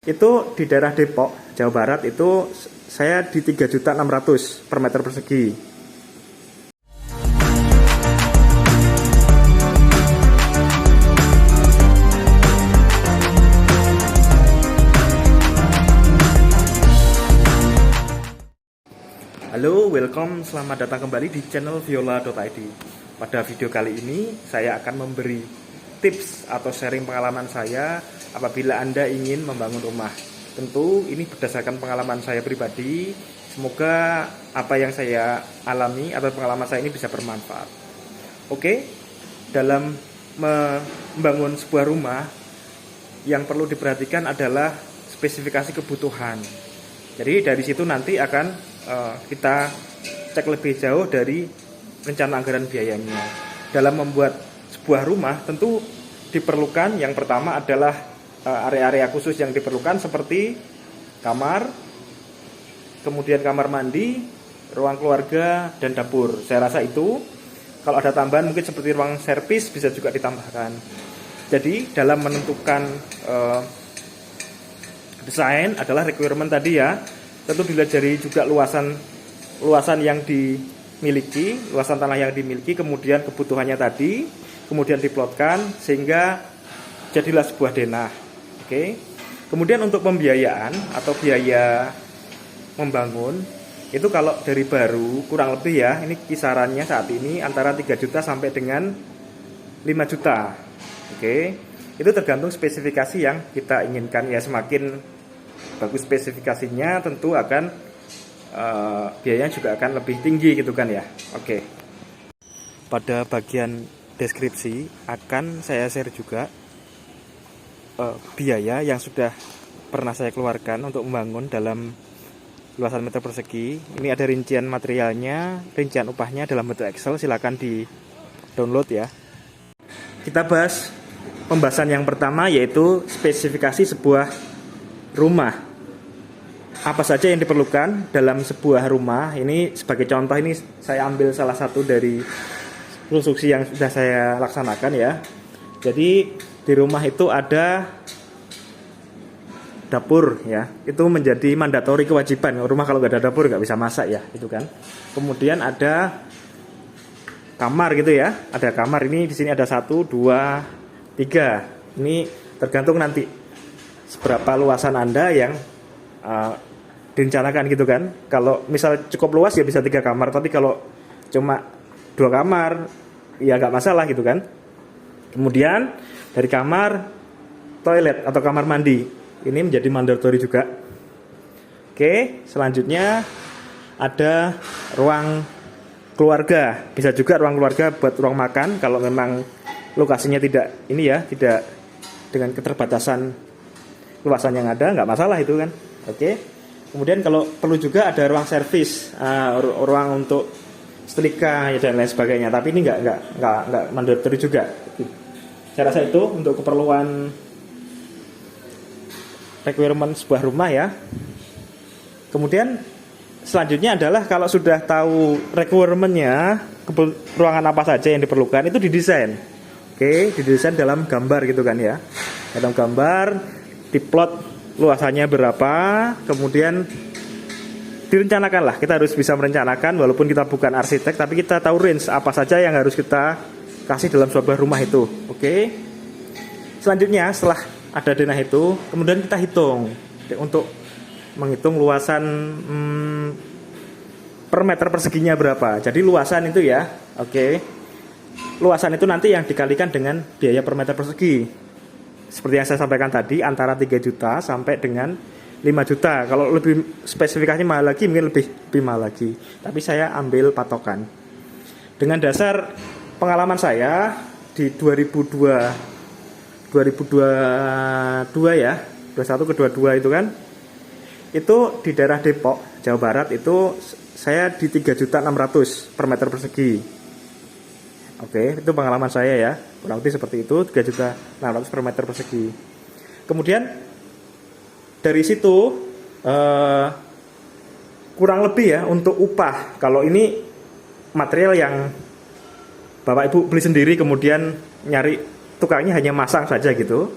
Itu di daerah Depok, Jawa Barat, itu saya di 3.600.000 per meter persegi. Halo, welcome, selamat datang kembali di channel viola.id. Pada video kali ini saya akan memberi tips atau sharing pengalaman saya apabila Anda ingin membangun rumah. Tentu ini berdasarkan pengalaman saya pribadi. Semoga apa yang saya alami atau pengalaman saya ini bisa bermanfaat. Oke, dalam membangun sebuah rumah yang perlu diperhatikan adalah spesifikasi kebutuhan. Jadi dari situ nanti akan kita cek lebih jauh dari rencana anggaran biayanya. Dalam membuat sebuah rumah tentu diperlukan, yang pertama adalah area-area khusus yang diperlukan seperti kamar, kemudian kamar mandi, ruang keluarga, dan dapur. Saya rasa itu, kalau ada tambahan mungkin seperti ruang servis bisa juga ditambahkan. Jadi dalam menentukan desain adalah requirement tadi ya, tentu dilihat dari juga luasan yang dimiliki, luasan tanah yang dimiliki, kemudian kebutuhannya tadi, kemudian diplotkan sehingga jadilah sebuah denah. Oke. Kemudian untuk pembiayaan atau biaya membangun itu kalau dari baru kurang lebih ya, ini kisarannya saat ini antara 3 juta sampai dengan 5 juta. Oke. Itu tergantung spesifikasi yang kita inginkan ya, semakin bagus spesifikasinya tentu akan biayanya juga akan lebih tinggi gitu kan ya. Oke. Pada bagian deskripsi akan saya share juga biaya yang sudah pernah saya keluarkan untuk membangun dalam luasan meter persegi. Ini ada rincian materialnya, rincian upahnya dalam bentuk Excel, silakan di download ya. Kita bahas pembahasan yang pertama, yaitu spesifikasi sebuah rumah. Apa saja yang diperlukan dalam sebuah rumah. Ini sebagai contoh, ini saya ambil salah satu dari konstruksi yang sudah saya laksanakan ya. Jadi di rumah itu ada dapur ya, itu menjadi mandatori, kewajiban. Rumah kalau nggak ada dapur nggak bisa masak ya, itu kan. Kemudian ada kamar gitu ya, ada kamar. Ini di sini ada 1, 2, 3. Ini tergantung nanti seberapa luasan Anda yang direncanakan gitu kan. Kalau misal cukup luas ya bisa 3 kamar, tapi kalau cuma 2 kamar ya nggak masalah gitu kan. Kemudian dari kamar, toilet atau kamar mandi, ini menjadi mandatori juga. Oke, selanjutnya ada ruang keluarga. Bisa juga ruang keluarga buat ruang makan kalau memang lokasinya tidak ini ya, tidak dengan keterbatasan luasan yang ada, nggak masalah itu kan. Oke. Kemudian kalau perlu juga ada ruang servis, ruang untuk setrika ya, dan lain sebagainya. Tapi ini nggak mandatori juga. Saya rasa itu untuk keperluan requirement sebuah rumah ya. Kemudian selanjutnya adalah kalau sudah tahu requirementnya, ruangan apa saja yang diperlukan, itu didesain. Oke, didesain dalam gambar gitu kan ya. Dalam gambar, diplot luasannya berapa, kemudian direncanakan lah. Kita harus bisa merencanakan, walaupun kita bukan arsitek, tapi kita tahu range apa saja yang harus kita kasih dalam sebuah rumah itu. Oke. Selanjutnya setelah ada denah itu, kemudian kita hitung untuk menghitung luasan per meter perseginya berapa. Jadi luasan itu ya. Oke. Luasan itu nanti yang dikalikan dengan biaya per meter persegi. Seperti yang saya sampaikan tadi, antara 3 juta sampai dengan 5 juta. Kalau lebih spesifikasinya mahal lagi, mungkin lebih mahal lagi. Tapi saya ambil patokan dengan dasar pengalaman saya di 2022 ya, 21 ke 22 itu kan, itu di daerah Depok, Jawa Barat, itu saya di 3.600.000 per meter persegi. Oke, itu pengalaman saya ya, kurang lebih seperti itu, 3.600.000 per meter persegi. Kemudian dari situ kurang lebih ya untuk upah, kalau ini material yang Bapak Ibu beli sendiri, kemudian nyari tukangnya hanya masang saja gitu,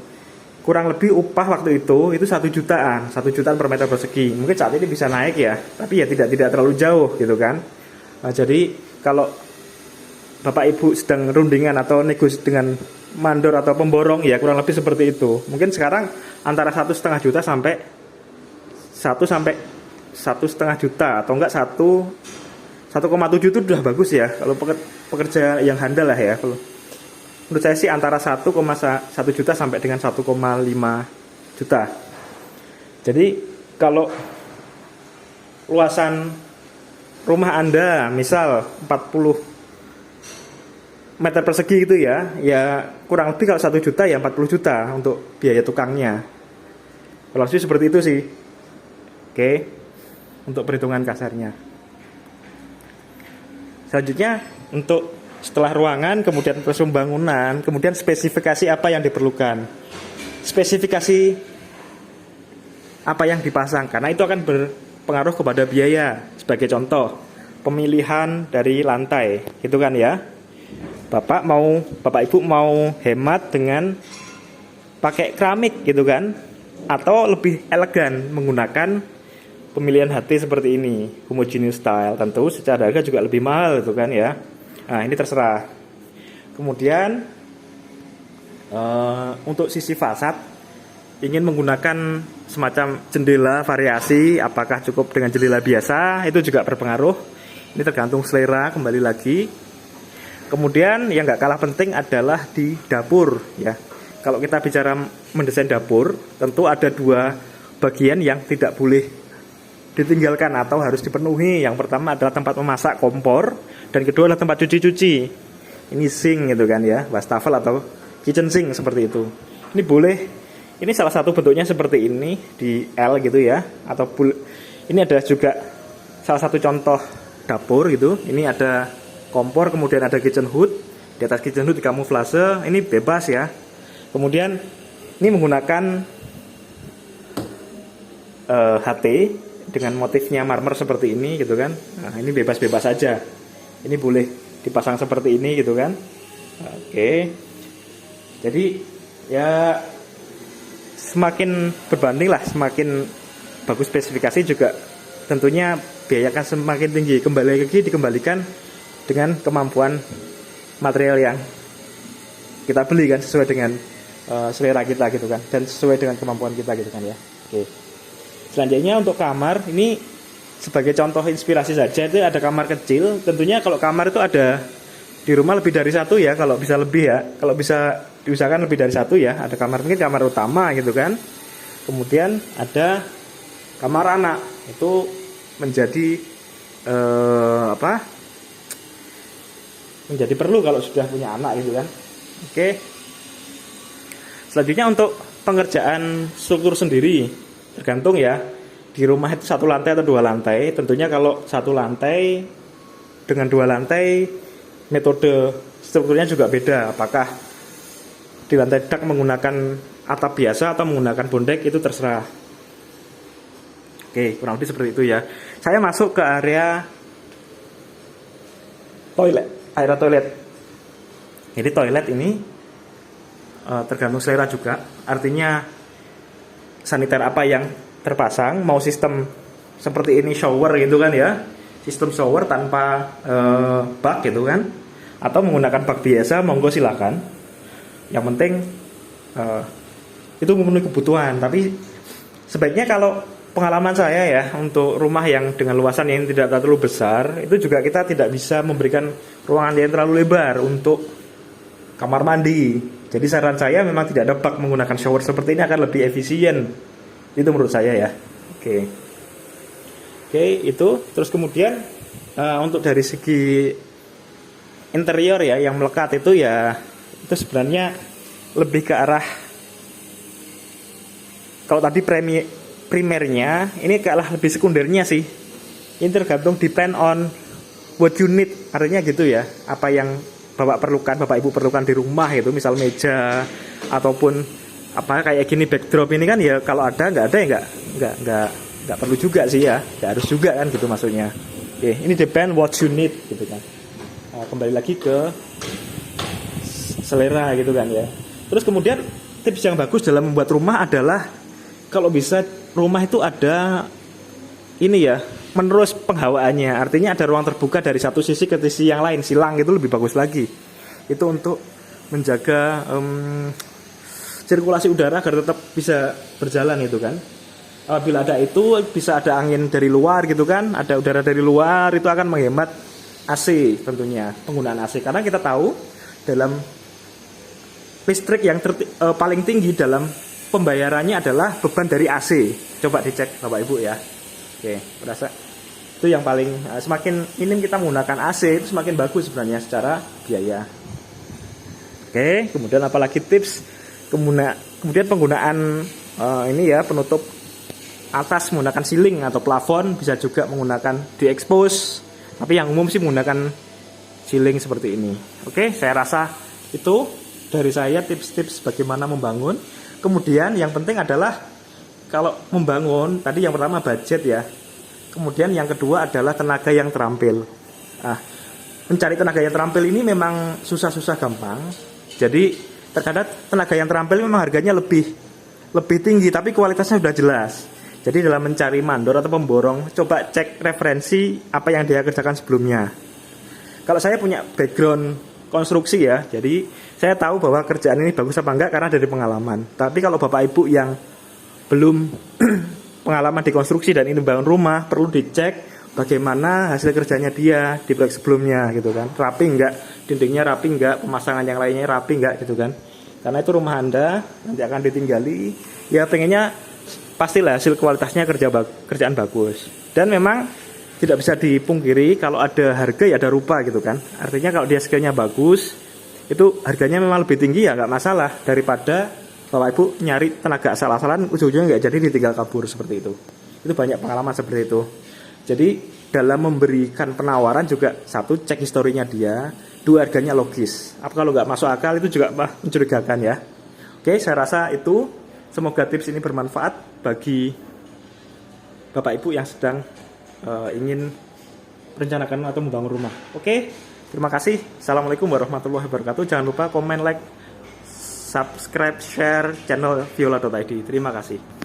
kurang lebih upah waktu itu 1 jutaan per meter persegi. Mungkin saat ini bisa naik ya, tapi ya tidak terlalu jauh gitu kan. Nah, jadi kalau Bapak Ibu sedang rundingan atau negosiasi dengan mandor atau pemborong ya kurang lebih seperti itu. Mungkin sekarang antara 1,5 juta sampai 1,5 juta atau enggak 1,7 itu udah bagus ya kalau pekerja yang handal lah ya. Kalau menurut saya sih antara 1,1 juta sampai dengan 1,5 juta. Jadi kalau luasan rumah Anda misal 40 meter persegi gitu ya kurang lebih kalau 1 juta ya 40 juta untuk biaya tukangnya. Kalau sih seperti itu sih. Oke, untuk perhitungan kasarnya. Selanjutnya untuk setelah ruangan, kemudian proses pembangunan, kemudian spesifikasi apa yang diperlukan. Spesifikasi apa yang dipasang, karena itu akan berpengaruh kepada biaya. Sebagai contoh, pemilihan dari lantai, gitu kan ya. Bapak Ibu mau hemat dengan pakai keramik gitu kan, atau lebih elegan menggunakan pemilihan HT seperti ini, homogeneous style. Tentu secara harga juga lebih mahal gitu kan ya. Nah ini terserah. Kemudian untuk sisi fasad ingin menggunakan semacam jendela variasi, apakah cukup dengan jendela biasa, itu juga berpengaruh. Ini tergantung selera kembali lagi. Kemudian yang nggak kalah penting adalah di dapur ya. Kalau kita bicara mendesain dapur, tentu ada 2 bagian yang tidak boleh ditinggalkan atau harus dipenuhi. Yang pertama adalah tempat memasak, kompor, dan kedua adalah tempat cuci. Ini sink gitu kan ya, wastafel atau kitchen sink seperti itu. Ini boleh, ini salah satu bentuknya seperti ini di L gitu ya, atau ini ada juga salah satu contoh dapur gitu. Ini ada kompor, kemudian ada kitchen hood. Di atas kitchen hood dikamuflase, ini bebas ya. Kemudian ini menggunakan HT dengan motifnya marmer seperti ini gitu kan. Nah, ini bebas-bebas saja. Ini boleh dipasang seperti ini gitu kan. Oke. Jadi ya semakin berbanding lah, semakin bagus spesifikasi juga tentunya biaya akan semakin tinggi. Kembali lagi dikembalikan dengan kemampuan material yang kita beli kan, sesuai dengan selera kita gitu kan, dan sesuai dengan kemampuan kita gitu kan ya. Oke. Selanjutnya untuk kamar, ini sebagai contoh inspirasi saja, itu ada kamar kecil. Tentunya kalau kamar itu ada di rumah lebih dari 1 ya, kalau bisa lebih ya. Kalau bisa diusahakan lebih dari 1 ya. Ada kamar, mungkin kamar utama gitu kan. Kemudian ada kamar anak, itu menjadi menjadi perlu kalau sudah punya anak gitu kan. Oke. Selanjutnya untuk pengerjaan struktur sendiri, tergantung ya. Di rumah itu 1 lantai atau 2 lantai. Tentunya kalau 1 lantai dengan 2 lantai, metode strukturnya juga beda. Apakah di lantai dak menggunakan atap biasa atau menggunakan bondek, itu terserah. Oke, kurang lebih seperti itu ya. Saya masuk ke area toilet. Jadi toilet ini tergantung selera juga. Artinya saniter apa yang terpasang, mau sistem seperti ini shower gitu kan ya, sistem shower tanpa bak gitu kan, atau menggunakan bak biasa, monggo silakan. Yang penting itu memenuhi kebutuhan. Tapi sebaiknya kalau pengalaman saya ya, untuk rumah yang dengan luasan yang tidak terlalu besar, itu juga kita tidak bisa memberikan ruangan yang terlalu lebar untuk kamar mandi. Jadi saran saya memang tidak ada bak, menggunakan shower seperti ini akan lebih efisien. Itu menurut saya ya. Oke, itu. Terus kemudian untuk dari segi interior ya, yang melekat itu ya, itu sebenarnya lebih ke arah, kalau tadi primernya, ini kalah lebih sekundernya sih. Ini tergantung, depend on what you need. Artinya gitu ya, apa yang Bapak Ibu perlukan di rumah itu, misal meja ataupun apa kayak gini backdrop ini kan ya, kalau ada nggak ada ya nggak perlu juga sih ya, nggak harus juga kan gitu maksudnya. Oke, ini depend what you need gitu kan. Nah, kembali lagi ke selera gitu kan ya. Terus kemudian tips yang bagus dalam membuat rumah adalah kalau bisa rumah itu ada ini ya, menerus penghawaannya. Artinya ada ruang terbuka dari satu sisi ke sisi yang lain, silang itu lebih bagus lagi. Itu untuk menjaga sirkulasi udara agar tetap bisa berjalan itu kan. Apabila ada itu bisa ada angin dari luar gitu kan, ada udara dari luar, itu akan menghemat AC tentunya, penggunaan AC. Karena kita tahu dalam listrik yang paling tinggi dalam pembayarannya adalah beban dari AC. Coba dicek Bapak Ibu ya. Oke, berasa itu yang paling semakin minim kita menggunakan AC itu semakin bagus sebenarnya secara biaya. Oke, kemudian apalagi tips kemudian penggunaan ini ya, penutup atas menggunakan ceiling atau plafon, bisa juga menggunakan di-expose. Tapi yang umum sih menggunakan ceiling seperti ini. Oke, saya rasa itu dari saya tips-tips bagaimana membangun. Kemudian yang penting adalah kalau membangun, tadi yang pertama budget ya. Kemudian yang kedua adalah tenaga yang terampil. Nah, mencari tenaga yang terampil ini memang susah-susah gampang. Jadi terkadang tenaga yang terampil memang harganya lebih tinggi, tapi kualitasnya sudah jelas. Jadi dalam mencari mandor atau pemborong, coba cek referensi apa yang dia kerjakan sebelumnya. Kalau saya punya background konstruksi ya, jadi saya tahu bahwa kerjaan ini bagus apa enggak karena dari pengalaman. Tapi kalau Bapak Ibu yang belum pengalaman di konstruksi dan ini bangun rumah, perlu dicek bagaimana hasil kerjanya dia di proyek sebelumnya gitu kan. Rapi enggak, dindingnya rapi enggak, pemasangan yang lainnya rapi enggak gitu kan. Karena itu rumah Anda nanti akan ditinggali, ya pengennya pastilah hasil kualitasnya kerjaan bagus. Dan memang tidak bisa dipungkiri kalau ada harga ya ada rupa gitu kan. Artinya kalau dia skillnya bagus, itu harganya memang lebih tinggi ya nggak masalah daripada Bapak Ibu nyari tenaga asal-asalan ujung-ujungnya nggak jadi ditinggal kabur seperti itu. Itu banyak pengalaman seperti itu. Jadi dalam memberikan penawaran juga satu cek historinya dia, dua harganya logis. Apa kalau nggak masuk akal itu juga mencurigakan ya. Oke, saya rasa itu. Semoga tips ini bermanfaat bagi Bapak Ibu yang sedang ingin merencanakan atau membangun rumah. Oke, terima kasih. Assalamualaikum warahmatullahi wabarakatuh. Jangan lupa komen, like, subscribe, share channel viola.id. Terima kasih.